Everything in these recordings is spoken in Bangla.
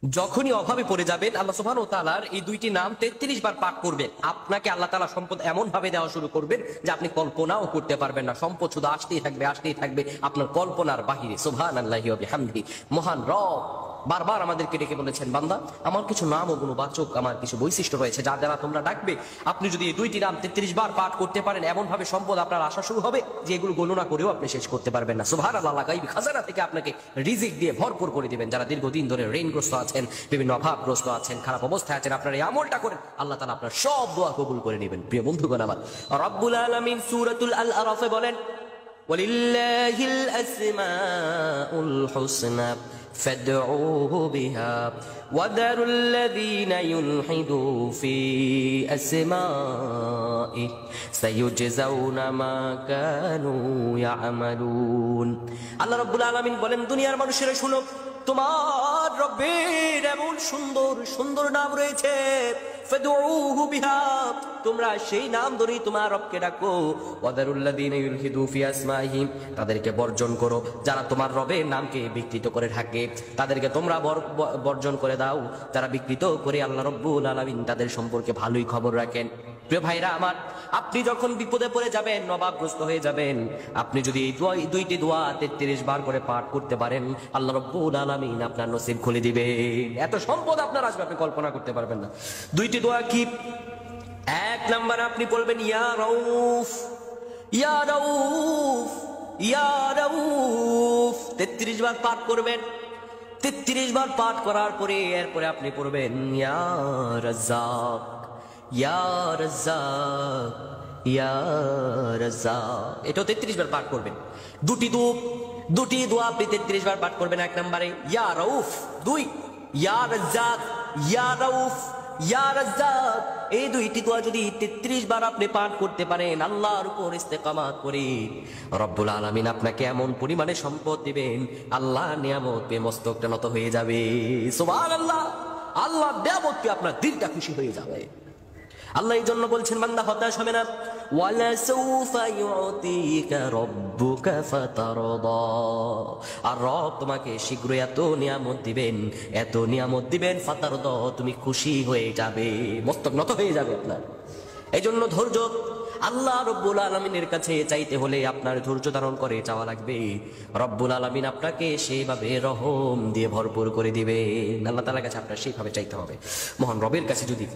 যখনই অভাবে পড়ে যাবেন আল্লাহ সুবহানাহু ওয়া তাআলার এই দুইটি নাম 33 বার পাঠ করবেন, আপনাকে আল্লাহ তাআলা সম্পদ এমন ভাবে দেওয়া শুরু করবেন যে আপনি কল্পনাও করতে পারবেন না। সম্পদ শুধু আসতেই থাকবে আপনার কল্পনার বাহিরে। সুবহানাল্লাহি ওয়া বিহামদিহি। মহান রব বারবার আমাদেরকে ডেকে বলেছেন, বান্দা আমার কিছু নাম ও গুণবাচক, আমার কিছু বৈশিষ্ট্য রয়েছে যার দ্বারা তোমরা ডাকবে। আপনি যদি এই দুইটি নাম 33 বার পাঠ করতে পারেন, এমন ভাবে সম্পদ আপনার আসা শুরু হবে যে এগুলো গণনা করেও আপনি শেষ করতে পারবেন না। সুবহানাল্লাহ। গায়বী খাজানা থেকে আপনাকে রিজিক দিয়ে ভরপুর করে দিবেন। যারা দীর্ঘদিন ধরে ঋণগ্রস্ত আছেন, বিভিন্ন অভাবগ্রস্ত আছেন, খারাপ অবস্থায় আছেন, আপনার এই আমলটা করেন, আল্লাহ তাআলা আপনার সব দোয়া কবুল করে নেবেন। প্রিয় বন্ধুগণ আমার, রব্বুল আলামিন সূরাতুল আল আরাফে বলেন, ওয়ালিল্লাহিল আসমাউল হুসনা ফাদউহু বিহা ওয়াদারুল লাযীনা ইউলহিদু ফি আসমাইহি সায়ুজজাউনা মা কানু ইয়ামালুন। আল্লাহ রাব্বুল আলামিন বলেন, দুনিয়ার মানুষেরা শুনো, তোমার রব্বের এমন সুন্দর সুন্দর নাম রয়েছে, ফাদউহু বিহা, তোমরা সেই নাম ধরেই তোমার রবকে ডাকো। ওয়াদারুল্লাযীনা ইউলহিদু ফি আসমাইহি, তাদেরকে বর্জন করো যারা তোমার রবের নামকে বিকৃত করে থাকে, তাদেরকে তোমরা বর্জন করে দাও যারা বিকৃত করে। আল্লাহ রাব্বুল আলামিন তাদের সম্পর্কে ভালোই খবর রাখেন। প্রিয় ভাইরা আমার, আপনি যখন বিপদে পড়ে যাবেন, অভাবগ্রস্ত হয়ে যাবেন, আপনি যদি এই দুইটি দোয়া 33 বার করে পাঠ করতে পারেন, আল্লাহ রাব্বুল আলামিন আপনার নসিব খুলে দিবেন। এত সম্পদ আপনার আসবে আপনি কল্পনা করতে পারবেন না। দুইটি দোয়া কি? এক নাম্বার আপনি বলবেন, ইয়া রাউফ, ইয়া রাউফ, ইয়া রাউফ, 33 বার পাঠ করবেন। 33 বার পাঠ করার পরে এরপরে আপনি পড়বেন, ইয়া রাজ্জাক, ইয়া রাজ্জাক, ইয়া রাজ্জাক। এটাও 33 বার পাঠ করবেন। দুটি দোয়া আপনি 33 বার পাঠ করবেন। এক নম্বরে ইয়া রাউফ, দুই ইয়া রাজ্জাক, ইয়া রাউফ, ইয়া রাজ্জাক। এই দুইটি দোয়া যদি 33 বার আপনি পাঠ করতে পারেন, আল্লাহর উপর ইস্তেকামাত করে, রব্বুল আলামিন আপনাকে এমন পরিমাণে সম্পদ দিবেন, আল্লাহ নিয়ামত পেয়ে মস্তকটা নত হয়ে যাবে। সুবহানাল্লাহ। আল্লাহ নিয়ামত পেয়ে আপনার দিলটা খুশি হয়ে যাবে। আল্লাহ এই জন্য বলছেন, বান্দা হতাশ হবে না। ওয়ালা সাউফা ইউতিকা রাব্বুকা ফাতারদা, আর রব তোমাকে শীঘ্রই এত নিয়ামত দিবেন, ফাতারদা, তুমি খুশি হয়ে যাবে, মস্তক নত হয়ে যাবে আপনার। এই জন্য ধৈর্য, আল্লাহ রব্বুল আলামিনের কাছে চাইতে হলে আপনার ধৈর্য ধারণ করে চাওয়া লাগবে। রব্বুল আলামিন আপনাকে সেইভাবে রহম দিয়ে ভরপুর করে দিবেন। আল্লাহ তাআলার কাছে আপনার সেইভাবে চাইতে হবে। মহান রবের কাছে যদি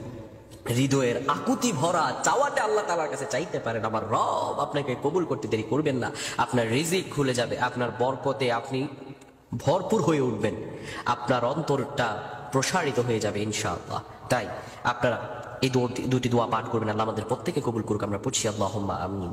হৃদয়ের আকুতি ভরা চাওয়াটা আল্লাহ তাআলার কাছে চাইতে পারেন, আমার রব আপনাকে কবুল করতে দেরি করবেন না। আপনার রিজিক খুলে যাবে, আপনার বরকতে আপনি ভরপুর হয়ে উঠবেন, আপনার অন্তরটা প্রসারিত হয়ে যাবে ইনশাআল্লাহ। তাই আপনারা এই দুটি দোয়া পাঠ করবেন। আল্লাহ আমাদের প্রত্যেকে কবুল করুক। আমরা পড়ছি আল্লাহুম্মা আমিন।